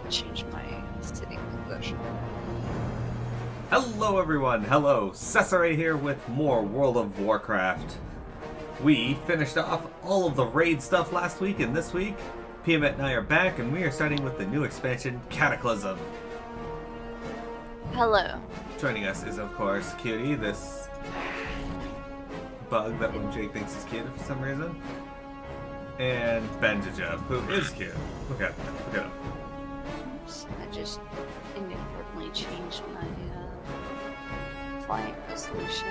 change my sitting position. Hello everyone, hello, Cesare here with more World of Warcraft. We finished off all of the raid stuff last week, and this week, Piamet and I are back, and we are starting with the new expansion, Cataclysm. Hello. Joining us is, of course, Cutie, this bug that when Jake thinks is cute for some reason. And Benjajub, who is cute. Look at him. Oops, I just inadvertently changed my client resolution.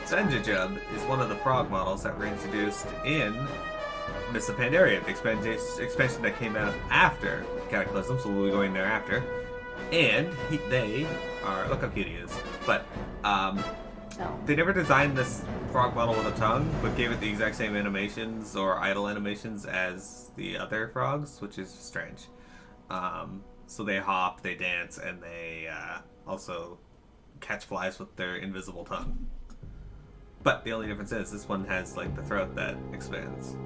Benjajub is one of the frog models that were introduced in Mists of Pandaria, the expansion that came out after Cataclysm, so we'll be going there after. And they are, look how cute he is. But they never designed this frog model with a tongue, but gave it the exact same animations or idle animations as the other frogs, which is strange. So they hop, they dance, and they also catch flies with their invisible tongue. But the only difference is this one has like the throat that expands.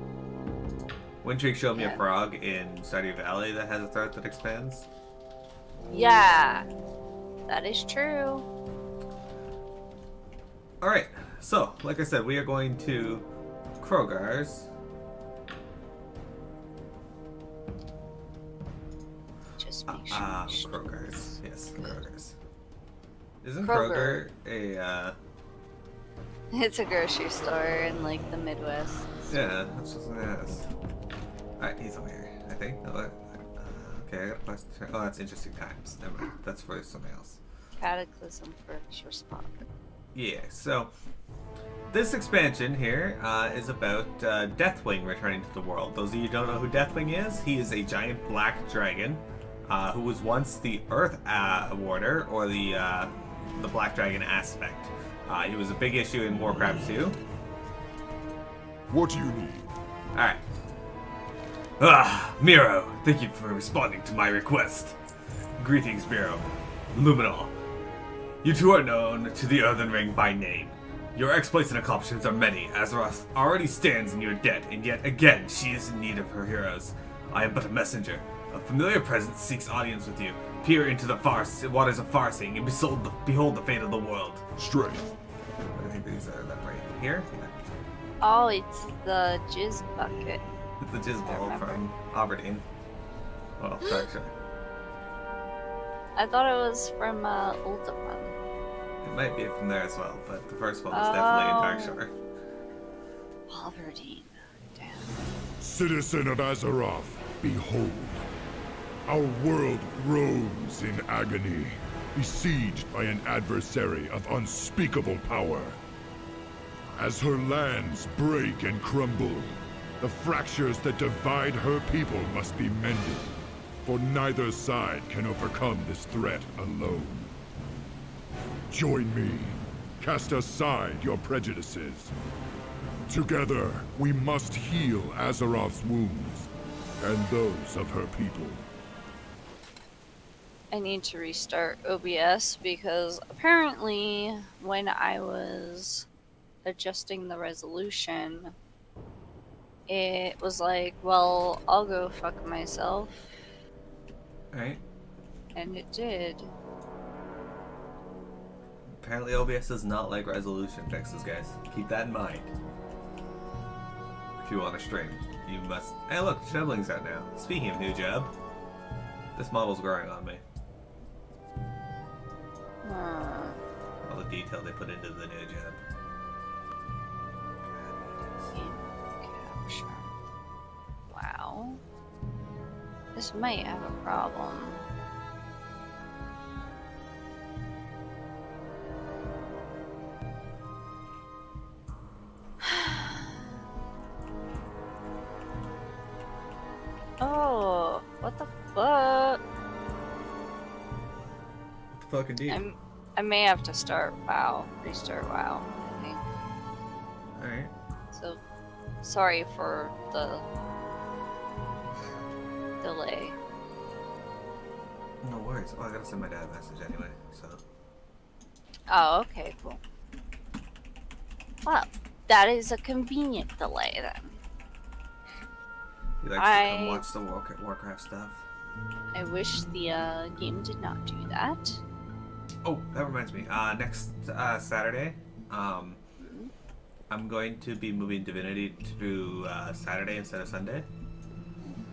Windshake showed me a frog in Stardew Valley that has a throat that expands. Yeah, that is true. Alright, so, like I said, we are going to Krogar's. Just make sure. Krogar's. Yes, Krogar's. Isn't Kroger a, It's a grocery store in, like, the Midwest. Yeah, that's just what it is. Alright, he's over here, I think. Okay, I got a question. Oh, that's Interesting Times. Never mind. That's for something else. Cataclysm for your spot. Yeah, so this expansion here is about Deathwing returning to the world. Those of you who don't know who Deathwing is, he is a giant black dragon who was once the Earth Warder, or the Black Dragon aspect. He was a big issue in Warcraft 2. What do you need? Alright. Miro, thank you for responding to my request. Greetings, Miro. Luminal. You two are known to the Earthen Ring by name. Your exploits and accomplishments are many. Azeroth already stands in your debt, and yet again she is in need of her heroes. I am but a messenger. A familiar presence seeks audience with you. Peer into the waters of Farsing and behold the fate of the world. Strength. I think these are that right here. Oh, it's the jizz bucket. The Jizz Ball from Aberdeen. Well, Darkshire. I thought it was from Ultima. It might be from there as well, but the first one was definitely in Darkshire. Aberdeen. Damn. Citizen of Azeroth, behold. Our world groans in agony, besieged by an adversary of unspeakable power. As her lands break and crumble, the fractures that divide her people must be mended, for neither side can overcome this threat alone. Join me. Cast aside your prejudices. Together, we must heal Azeroth's wounds, and those of her people. I need to restart OBS because apparently when I was adjusting the resolution, it was like, well, I'll go fuck myself. Alright. And it did. Apparently OBS does not like resolution fixes, guys. Keep that in mind. If you want to stream, you must... Hey look, Shoveling's out now. Speaking of new job, this model's growing on me. All the detail they put into the new job. Capture. Wow. This might have a problem. Oh, what the fuck? What the fuck indeed? I may have to start restart WoW, I think. Alright. So, sorry for the delay. No worries. Oh, I gotta send my dad a message anyway, so. Oh, okay, cool. Well, that is a convenient delay then. He likes to come watch the Warcraft stuff. I wish the game did not do that. Oh, that reminds me. Next Saturday, Mhm. I'm going to be moving Divinity to Saturday instead of Sunday.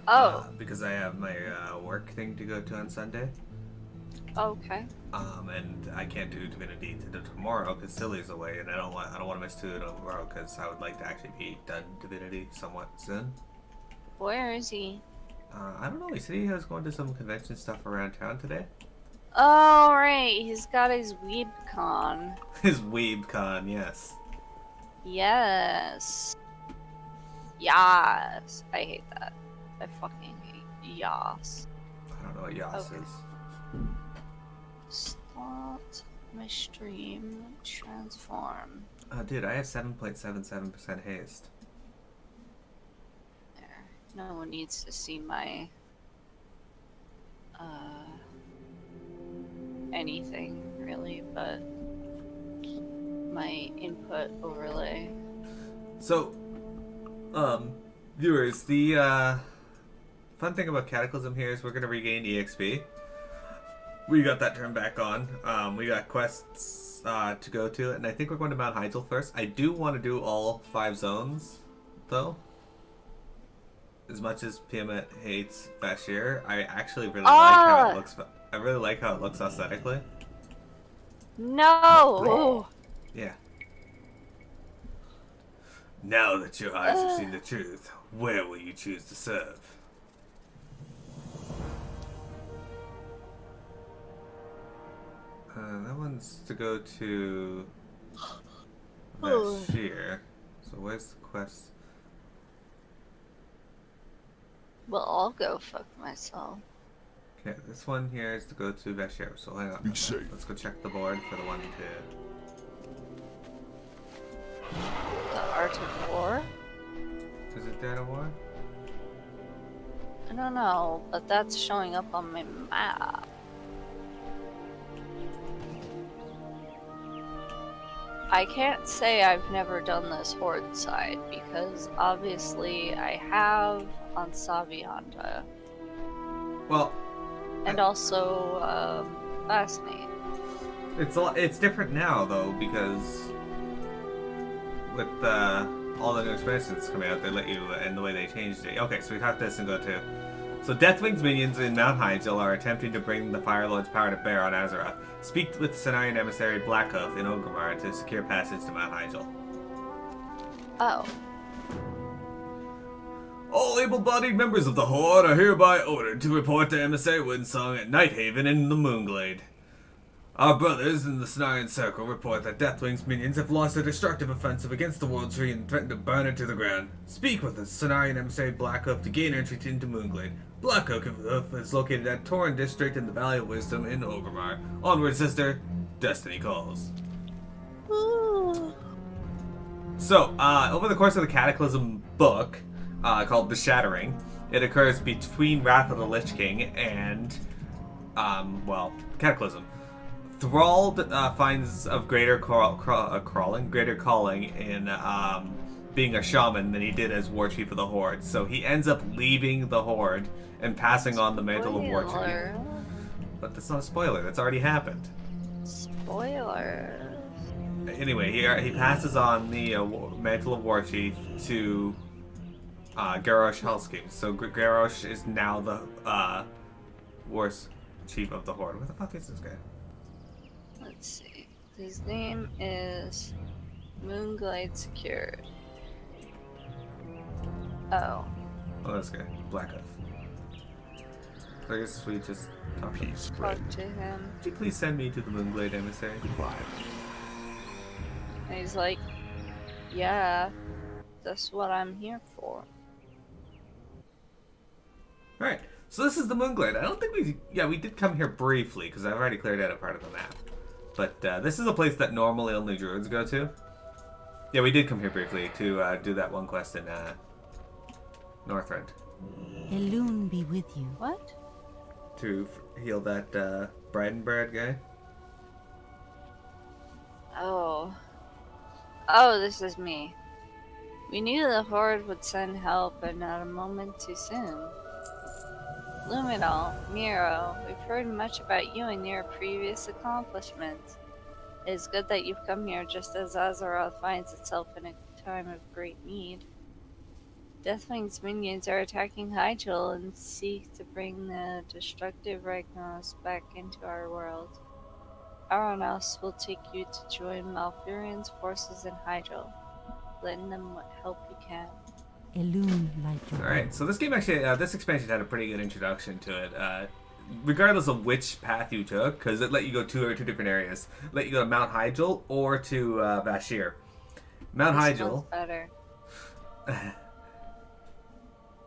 Oh, Because I have my work thing to go to on Sunday. okay. And I can't do Divinity tomorrow because Silly's away, and I don't want to miss 2 in a row because I would like to actually be done Divinity somewhat soon. Where is he? I don't know. He said he was going to some convention stuff around town today. Oh, right. He's got his WeebCon. His WeebCon, yes. Yes. Yas. I hate that. I fucking hate yas. I don't know what Yas Okay. is. Start my stream. Transform. Dude, I have 7.77% haste. There. No one needs to see my anything really, but my input overlay. So, viewers, the fun thing about Cataclysm here is we're gonna regain EXP. We got that turned back on. We got quests to go to, and I think we're going to Mount Hyjal first. I do want to do all 5 zones, though. As much as Piamet hates Bashir, I actually really like how it looks. I really like how it looks aesthetically. No! Yeah. Now that your eyes have seen the truth, where will you choose to serve? That one's to go to Bashir. So where's the quest? Well, I'll go fuck myself. Okay, this one here is to go to Bashir. So hang on. Be safe. Let's go check the board for the one to... The Art of War? Is it Dead of War? I don't know, but that's showing up on my map. I can't say I've never done this Horde side, because obviously I have on Savianda. Well... And also, Fascinate. It's different now, though, because... with all the new expansions coming out, they let you, and the way they changed it. Okay, so we have this and go to... So Deathwing's minions in Mount Hyjal are attempting to bring the Fire Lord's power to bear on Azeroth. Speak with Cenarian emissary Blackhoof in Orgrimmar to secure passage to Mount Hyjal. Oh. All able-bodied members of the Horde are hereby ordered to report to Emissary Windsong at Nighthaven in the Moonglade. Our brothers in the Cenarian Circle report that Deathwing's minions have launched a destructive offensive against the World Tree and threatened to burn it to the ground. Speak with the Cenarian emissary Blackhoof to gain entry into Moonglade. Blackhoof is located at Torren District in the Valley of Wisdom in Orgrimmar. Onward, sister. Destiny calls. Ooh. So, over the course of the Cataclysm book, called The Shattering, it occurs between Wrath of the Lich King and, Cataclysm. Thrall finds of greater greater calling in being a shaman than he did as War Chief of the Horde. So he ends up leaving the Horde and passing on the mantle of War Chief. But that's not a spoiler. That's already happened. Spoiler. Anyway, he passes on the mantle of War Chief to Garrosh Hellsking. So Garrosh is now the War Chief of the Horde. What the fuck is this guy? Let's see. His name is Moonglade Secured. Oh. Oh, this guy. Blackhoof. So I guess we just talk to him. Peace, friend. Talk to him. Could you please send me to the Moonglade emissary? Goodbye. And he's like, yeah, that's what I'm here for. Alright, so this is the Moonglade. I don't think we did come here briefly, because I've already cleared out a part of the map. But this is a place that normally only druids go to. Yeah, we did come here briefly to do that one quest in Northrend. Elune be with you. What? To heal that Bridenbred guy. Oh. Oh, this is me. We knew the Horde would send help, but not a moment too soon. Luminal, Miro, we've heard much about you and your previous accomplishments. It is good that you've come here just as Azeroth finds itself in a time of great need. Deathwing's minions are attacking Hyjal and seek to bring the destructive Ragnaros back into our world. Aranos will take you to join Malfurion's forces in Hyjal. Lend them what help you can. Elune light your Alright, so this game actually, this expansion had a pretty good introduction to it. Regardless of which path you took, because it let you go two different areas. It let you go to Mount Hyjal or to Vashir. Mount This Hyjal. one's better.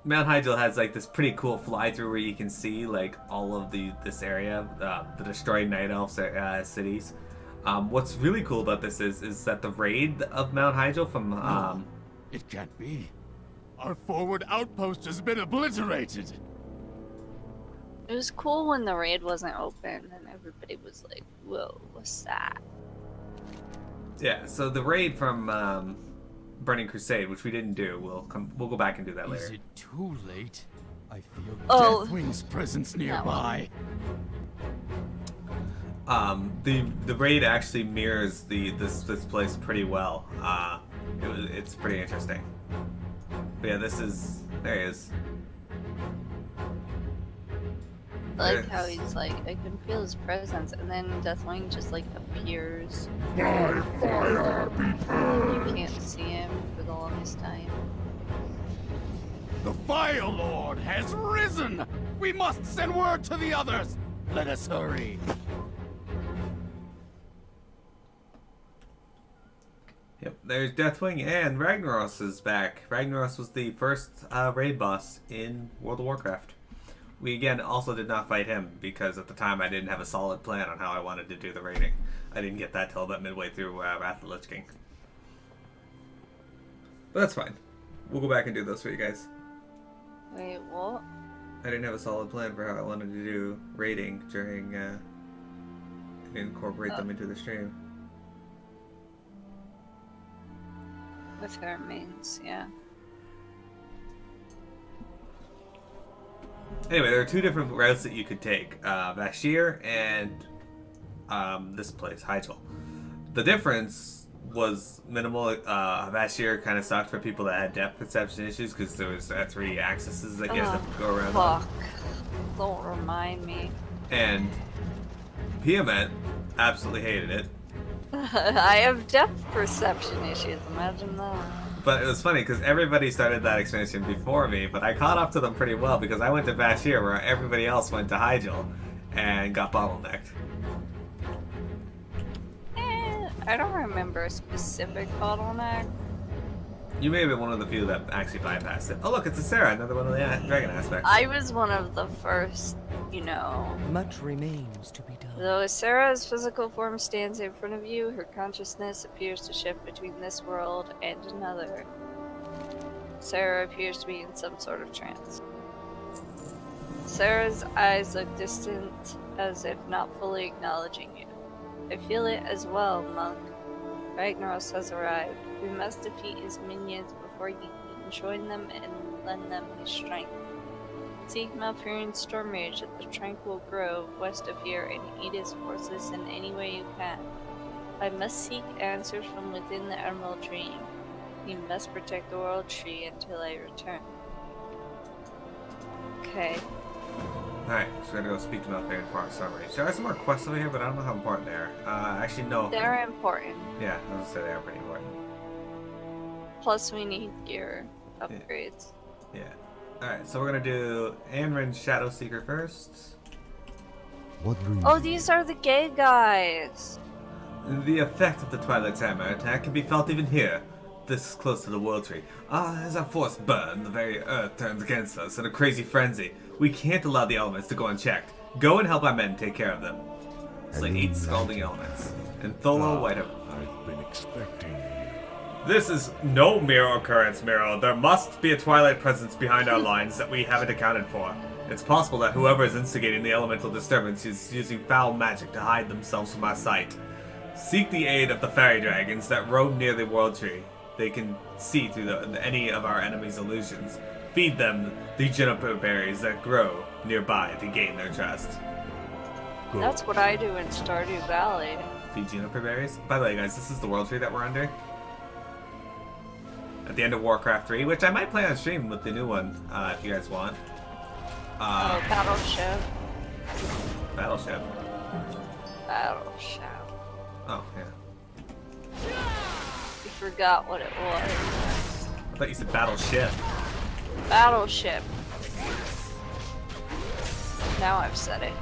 Mount Hyjal has like this pretty cool fly through where you can see like all of this area, the destroyed Night Elf cities. What's really cool about this is that the raid of Mount Hyjal from It can't be. Our forward outpost has been obliterated. It was cool when the raid wasn't open and everybody was like, whoa, what's that? yeah, so the raid from Burning Crusade, which we didn't do, we'll go back and do that Is later. it too late? I feel Oh. Deathwing's presence nearby. The raid actually mirrors this place pretty well. It's pretty interesting. But yeah, there he is. I like how he's like, I can feel his presence, and then Deathwing just like appears. By fire be You can't see him for the longest time. The Fire Lord has risen! We must send word to the others! Let us hurry. Yep, there's Deathwing, and Ragnaros is back. Ragnaros was the first raid boss in World of Warcraft. We again also did not fight him because at the time I didn't have a solid plan on how I wanted to do the raiding. I didn't get that till about midway through Wrath of the Lich King. But that's fine. We'll go back and do those for you guys. Wait, what? I didn't have a solid plan for how I wanted to do raiding during incorporate them into the stream. With her mains, yeah. Anyway, there are two different routes that you could take. Vashir and this place, Hyjal. The difference was minimal. Vashir kind of sucked for people that had depth perception issues because there was 3 axes that you had to go around on. Fuck. Don't remind me. And Piamet absolutely hated it. I have depth perception issues, imagine that. But it was funny because everybody started that expansion before me, but I caught up to them pretty well because I went to Vashir where everybody else went to Hyjal and got bottlenecked. I don't remember a specific bottleneck. You may have been one of the few that actually bypassed it. Oh look, it's a Sarah, another one of the dragon aspects. I was one of the first, you know. Much remains to be done. Though Sarah's physical form stands in front of you, her consciousness appears to shift between this world and another. Sarah appears to be in some sort of trance. Sarah's eyes look distant, as if not fully acknowledging you. I feel it as well, monk. Ragnaros has arrived. We must defeat his minions before he can join them and lend them his strength. Seek Malfurion's Storm Rage at the Tranquil Grove west of here and aid his forces in any way you can. I must seek answers from within the Emerald Dream. You must protect the World Tree until I return. Okay. Alright, so we're gonna go speak to Malfurion for our summary. There are some more quests over here, but I don't know how important they are. Actually, no. They're important. Yeah, I was gonna say they are pretty important. Plus we need gear upgrades. Yeah. Alright, so we're gonna do Amrin's Shadow Seeker first. What dream? Oh, these are the gay guys! The effect of the Twilight's Hammer attack can be felt even here, this close to the World Tree. As our force burn, the very earth turns against us in a crazy frenzy. We can't allow the elements to go unchecked. Go and help our men take care of them. Slay 8 scalding elements. And Tholo Whiteoak. I've been expecting you. This is no mere occurrence, Miro. There must be a Twilight presence behind our lines that we haven't accounted for. It's possible that whoever is instigating the elemental disturbance is using foul magic to hide themselves from our sight. Seek the aid of the fairy dragons that roam near the World Tree. They can see through any of our enemies' illusions. Feed them the juniper berries that grow nearby to gain their trust. Go. That's what I do in Stardew Valley. Feed juniper berries. By the way, guys, this is the world tree that we're under. At the end of Warcraft 3, which I might play on stream with the new one, if you guys want. Oh, Battleship. Battleship. Battleship. Oh, yeah. You forgot what it was. I thought you said Battleship. Battleship. Now I've said it.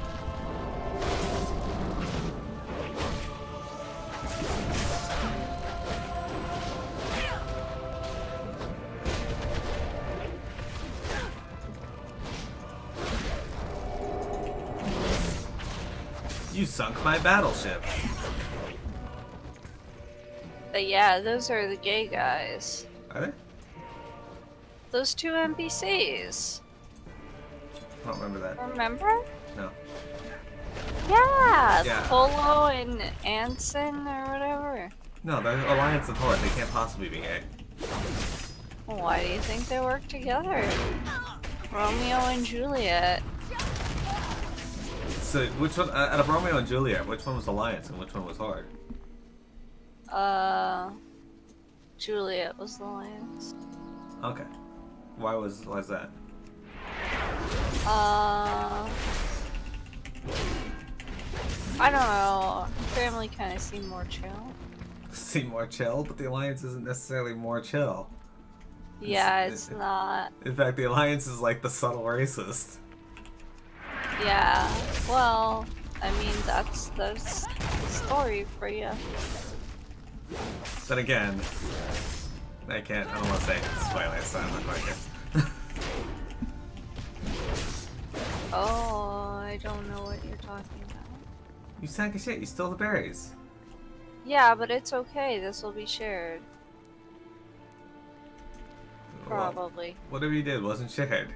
You sunk my battleship. But yeah, those are the gay guys. Are they? Those two NPCs. I don't remember that. Remember? No. Yeah, Yeah. Polo and Anson or whatever. No, they're Alliance and Horde. They can't possibly be gay. Well, why do you think they work together? Romeo and Juliet. So, which one, out of Romeo and Juliet, which one was Alliance and which one was Horde? Juliet was the Lance. Okay. Why was that? I don't know. Family kind of seemed more chill. Seem more chill, but the Alliance isn't necessarily more chill. Yeah, it's not. In fact, the Alliance is like the subtle racist. Yeah, well, I mean, that's the story for you. Then again, I don't want to say spoilers, so I'm not going to. Oh, I don't know what you're talking about. You sack of shit, you stole the berries. Yeah, but it's okay, this will be shared. Probably. Well, whatever you did wasn't shared.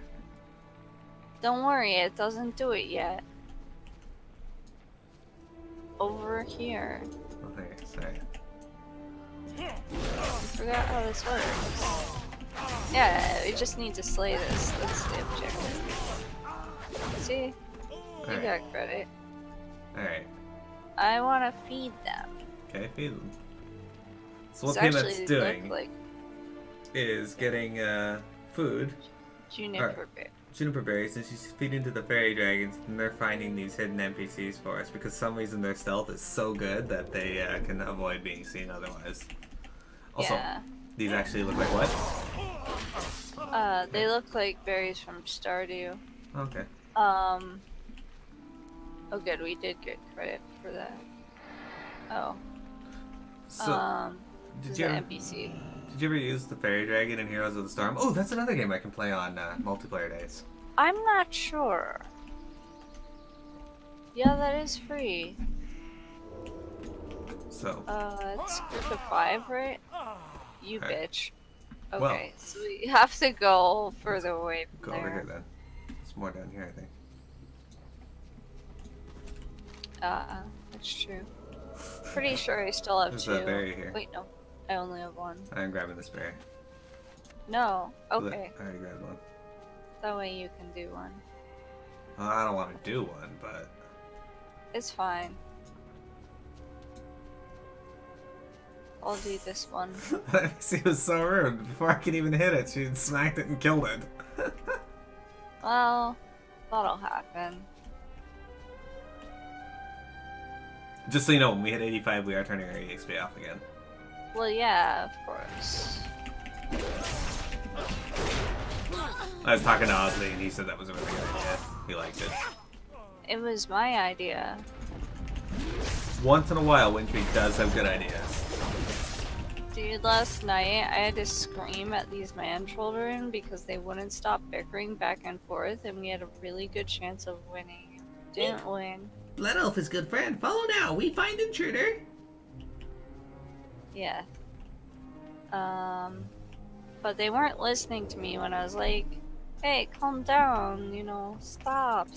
Don't worry, it doesn't do it yet. Over here. Okay, sorry. I forgot how this works. Yeah, we just need to slay this. That's the objective. See? You Alright. got credit. Alright. I want to feed them. Okay, feed them. So what So actually, Peanut's they doing look like is getting food, juniper bear. juniper berries, and she's feeding to the fairy dragons, and they're finding these hidden NPCs for us because for some reason their stealth is so good that they can avoid being seen otherwise. Also, Yeah. these actually look like what? They look like berries from Stardew. Okay. Oh good, we did get credit for that. Oh. So, This is you an ever, NPC. did you ever use the fairy dragon in Heroes of the Storm? Oh, that's another game I can play on multiplayer days. I'm not sure. Yeah, that is free. So, It's group of 5, right? You Alright. bitch. Well- Okay, so we have to go further away go from over here there. then. There's more down here, I think. That's true. Pretty sure I still have There's 2. a berry here. Wait, no. I only have 1. I'm grabbing this berry. No. Okay. I already grabbed one. That way you can do 1. Well, I don't want to do one, but It's fine. I'll do this one. she was so rude. Before I could even hit it, she had smacked it and killed it. Well, that'll happen. Just so you know, when we hit 85, we are turning our EXP off again. Well, yeah, of course. I was talking to Oddly, and he said that was a really good idea. He liked it. It was my idea. Once in a while, Wintry does have good ideas. Dude, last night I had to scream at these man-children because they wouldn't stop bickering back and forth, and we had a really good chance of winning. Didn't win. Blood Elf is good friend. Follow now. We find intruder. Yeah. But they weren't listening to me when I was like, hey, calm down, you know, stop.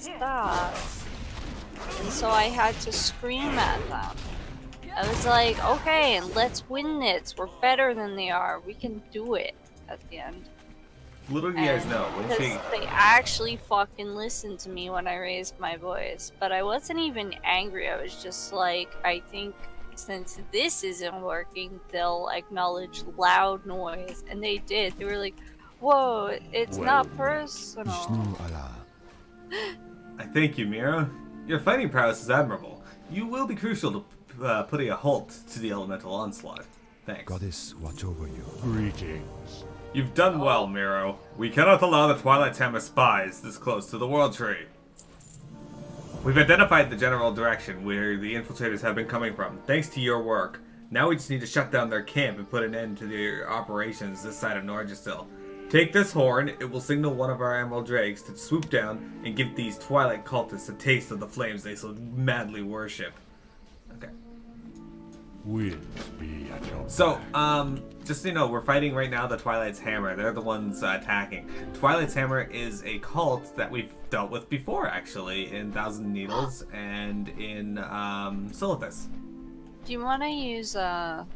And so I had to scream at them. I was like, okay, let's win this. We're better than they are. We can do it at the end. Little do you guys know, when she... Because they actually fucking listened to me when I raised my voice. But I wasn't even angry. I was just like, I think since this isn't working, they'll acknowledge loud noise. And they did. They were like, whoa, it's not personal. I thank you, Miro. Your fighting prowess is admirable. You will be crucial to putting a halt to the elemental onslaught. Thanks. Goddess, watch over you. Greetings. You've done well, Miro. We cannot allow the Twilight Hammer spies this close to the World Tree. We've identified the general direction where the infiltrators have been coming from, thanks to your work. Now we just need to shut down their camp and put an end to their operations this side of Norgestil. Take this horn, it will signal one of our Emerald Drakes to swoop down and give these Twilight cultists a taste of the flames they so madly worship. Okay. Winds be at your So, back. just so you know, we're fighting right now the Twilight's Hammer. They're the ones attacking. Twilight's Hammer is a cult that we've dealt with before, actually, in Thousand Needles and in Silithus. Do you want to use the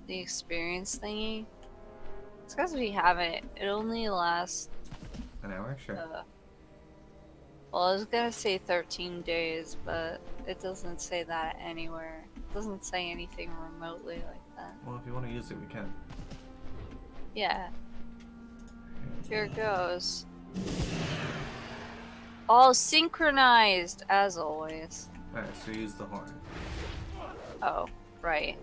experience thingy? It's because we have it. It only lasts. An hour? Sure. Well, I was gonna say 13 days, but it doesn't say that anywhere. It doesn't say anything remotely like that. Well, if you want to use it, we can. Yeah. Here goes. All synchronized, as always. Alright, so use the horn. Oh, right.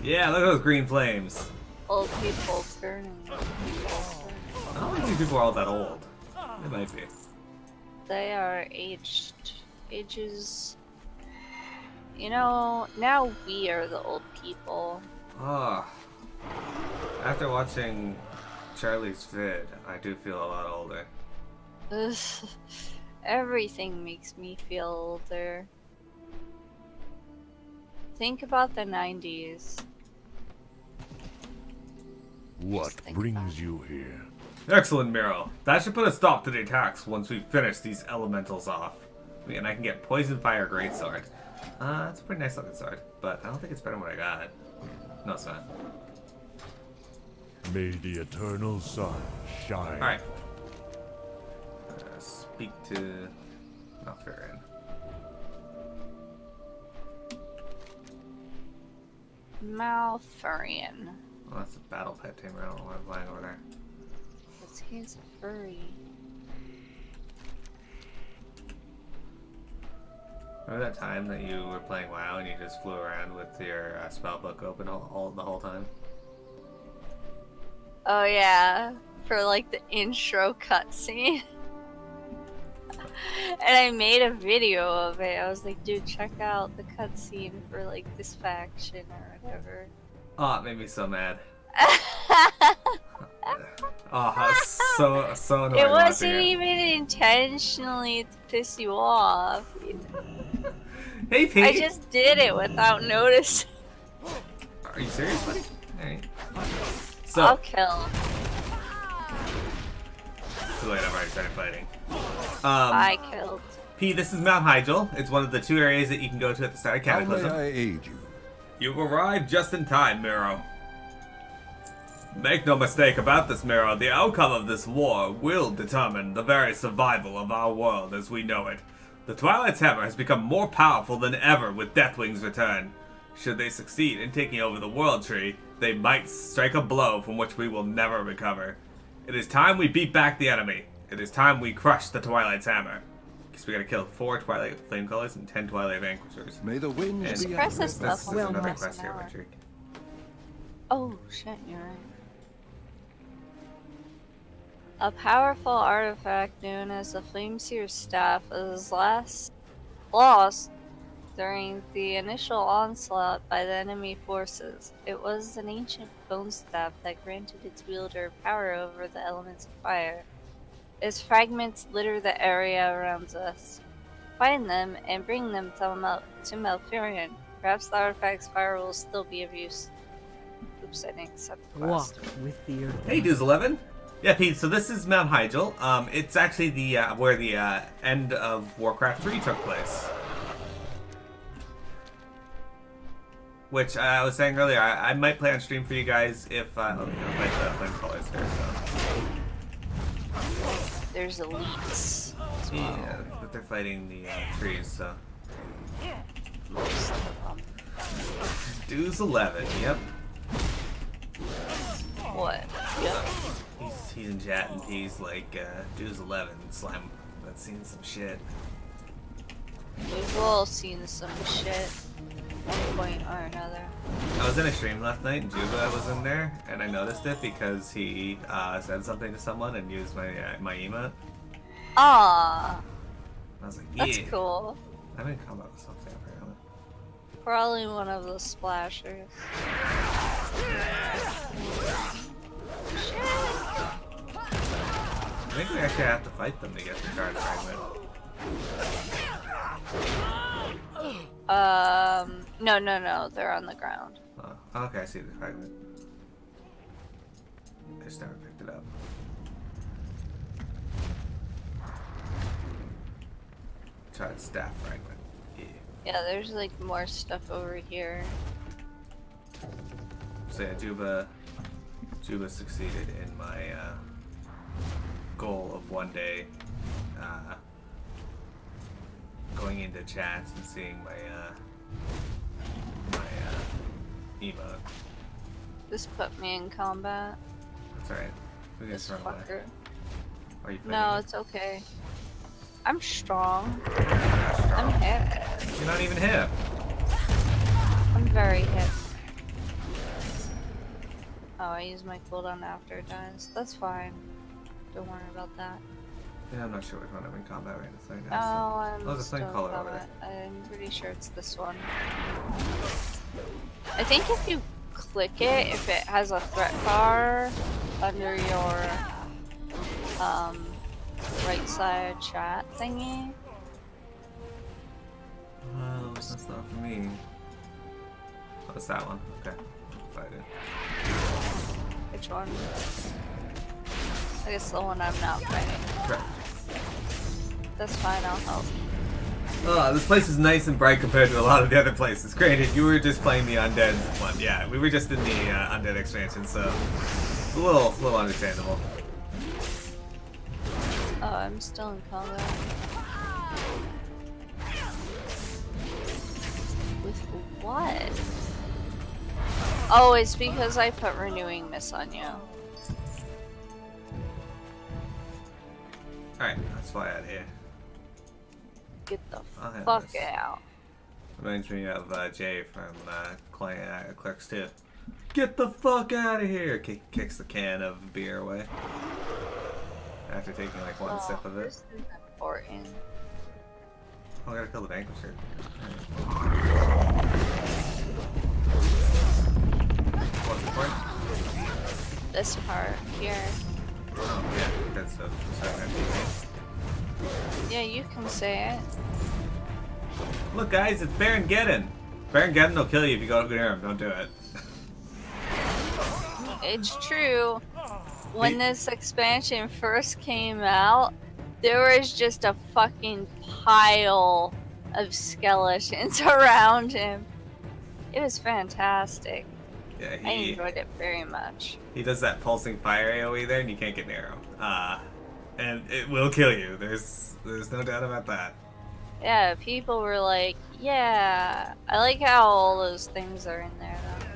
Yeah, look at those green flames. Old people turning. I don't think these people are all that old. They might be. They are aged. Ages. You know, now we are the old people. Ah. After watching Charlie's vid, I do feel a lot older. Ugh. Everything makes me feel older. Think about the 90s. What think brings about it. you here? Excellent, Miro. That should put a stop to the attacks once we finish these elementals off. And I can get Poison Fire Greatsword. It's a pretty nice looking sword, but I don't think it's better than what I got. No, it's not. May the eternal sun shine. Alright. Speak to Malfurion. Malfurion. Well, that's a battle pet tamer. I don't know why I'm flying over there. Because he's a furry. Remember that time that you were playing WoW and you just flew around with your spellbook open the whole time? Oh yeah, for like the intro cutscene. And I made a video of it. I was like, dude, check out the cutscene for like this faction or whatever. Oh, it made me so mad. Oh, so annoying. It watching wasn't it. even intentionally to piss you off. Hey, Pete. I just did it without notice. Are you serious, buddy? Alright. I'll So, kill. too late, I've already started fighting. I killed. P, this is Mount Hyjal. It's one of the 2 areas that you can go to at the start of How may Cataclysm. I aid you? You've arrived just in time, Miro. Make no mistake about this, Miro. The outcome of this war will determine the very survival of our world as we know it. The Twilight's Hammer has become more powerful than ever with Deathwing's return. Should they succeed in taking over the World Tree, they might strike a blow from which we will never recover. It is time we beat back the enemy. It is time we crush the Twilight's Hammer. Because we gotta kill 4 Twilight Flame Colors and 10 Twilight Vanquishers. May the winds And be Suppress at this your stuff. back. Well, another nice quest an here, hour. Patrick. Oh shit, you're right. A powerful artifact known as the Flameseer's Staff is lost during the initial onslaught by the enemy forces. It was an ancient bone staff that granted its wielder power over the elements of fire. Its fragments litter the area around us. Find them and bring them to Malfurion. Perhaps the artifact's fire will still be of use. Oops, I didn't accept the Walk quest. with the earth. Hey, Dudes 11. Yeah, Pete. So this is Mount Hyjal. It's actually the where the end of Warcraft 3 took place. Which I was saying earlier, I might play on stream for you guys if let me fight the flame colors here. So There's elites as well. yeah, but they're fighting the trees. So Most of them. Dude's 11. Yep. What? Yep. He's in chat and he's like, Dude's 11. Slime. That's seen some shit. We've all seen some shit at one point or another. I was in a stream last night and Juba was in there, and I noticed it because he said something to someone and used my my emote. Ah, I was like, yeah. that's cool. I'm in combat with something apparently. Probably one of the splashers. I think we actually have to fight them to get the card fragment. No, they're on the ground. Oh, okay, I see the fragment. I just never picked it up. Tried staff fragment. Yeah. Yeah, there's like more stuff over here. So yeah, Juba succeeded in my goal of one day going into chats and seeing my emote. This put me in combat. That's alright. We can This just run away. fucker. Are you No, fighting it's okay. I'm strong. it? I'm hip. You're not even hip. I'm very hip. Oh, I use my cooldown after it dies. That's fine. Don't worry about that. Yeah, I'm not sure which one I'm in combat right Oh, now. I'm Oh, there's a still flame in color over there. combat. I'm pretty sure it's this one. I think if you click it, if it has a threat bar under your right side chat thingy. Oh, that's not for me. Oh, it's that one. Okay. Fight it. Which one? I guess the one I'm not fighting. Correct. That's fine, I'll help. Oh, this place is nice and bright compared to a lot of the other places. Granted, you were just playing the undead one. Yeah, we were just in the undead expansion, so it's a little understandable. Oh, I'm still in combat. With what? Oh, it's because I put Renewing Miss on you. Alright, let's fly out of here. Get the I'll handle fuck this. out. Reminds me of Jay from Clerks 2. Get the fuck out of here! Kicks the can of beer away. After taking like one sip of it. This is important. Oh, I gotta kill the Vanquisher. What's the point? This part here. Oh, yeah, because of certain MPs. Yeah, you can say it. Look, guys, it's Baron Geddon. Baron Geddon will kill you if you go near him. Don't do it. It's true. When this expansion first came out, there was just a fucking pile of skeletons around him. It was fantastic. Yeah, I enjoyed it very much. he does that pulsing fire AoE there, and you can't get near him. And it will kill you. There's no doubt about that. Yeah, people were like, yeah. I like how all those things are in there, though.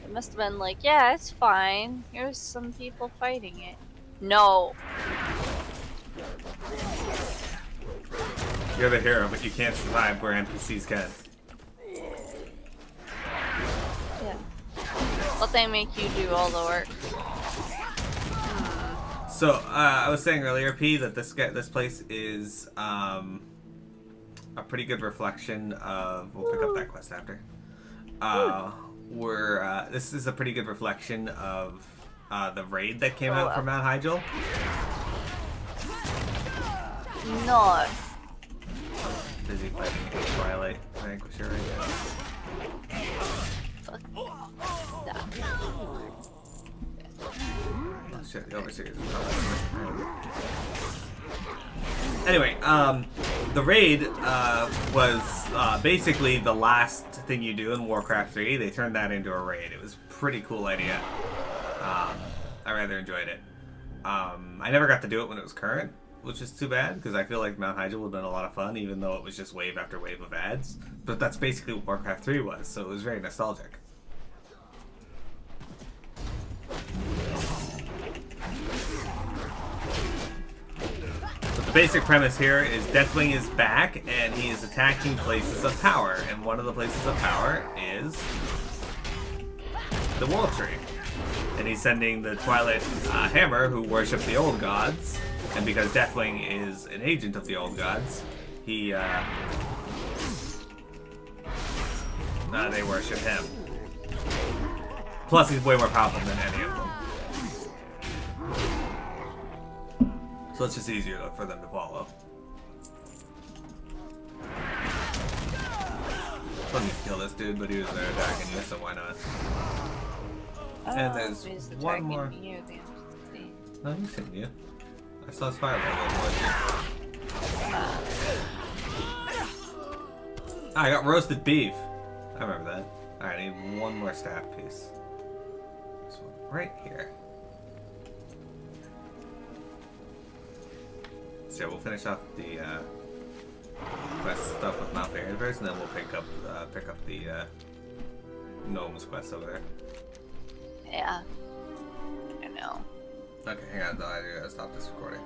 It must have been like, yeah, it's fine. Here's some people fighting it. No. You're the hero, but you can't survive where NPCs can. Yeah. But they make you do all the work. So I was saying earlier, P, that this place is a pretty good reflection of. We'll pick up that quest after. This is a pretty good reflection of the raid that came out from Mount Hyjal. No. Busy fighting a Twilight Vanquisher right now. Fuck that. Oh shit, the Overseers is coming. Anyway, the raid was basically the last thing you do in Warcraft 3. They turned that into a raid. It was a pretty cool idea. I rather enjoyed it. I never got to do it when it was current, which is too bad, because I feel like Mount Hyjal would have been a lot of fun, even though it was just wave after wave of ads. But that's basically what Warcraft 3 was, so it was very nostalgic. But the basic premise here is Deathwing is back, and he is attacking places of power, and one of the places of power is the Wall Tree. And he's sending the Twilight Hammer, who worship the old gods, and because Deathwing is an agent of the old gods, he they worship him. Plus, he's way more powerful than any of them. So it's just easier for them to follow. Let me kill this dude, but he was there attacking you, so why not? And there's one more. You, the entity. No, he's hitting you. I saw his fireball go. I got roasted beef. I remember that. Alright, I need one more staff piece. This one right here. So yeah, we'll finish off the quest stuff with Mount Fairy first, and then we'll pick up the Gnome's quest over there. Yeah. I know. Okay, hang on, though. I gotta stop this recording.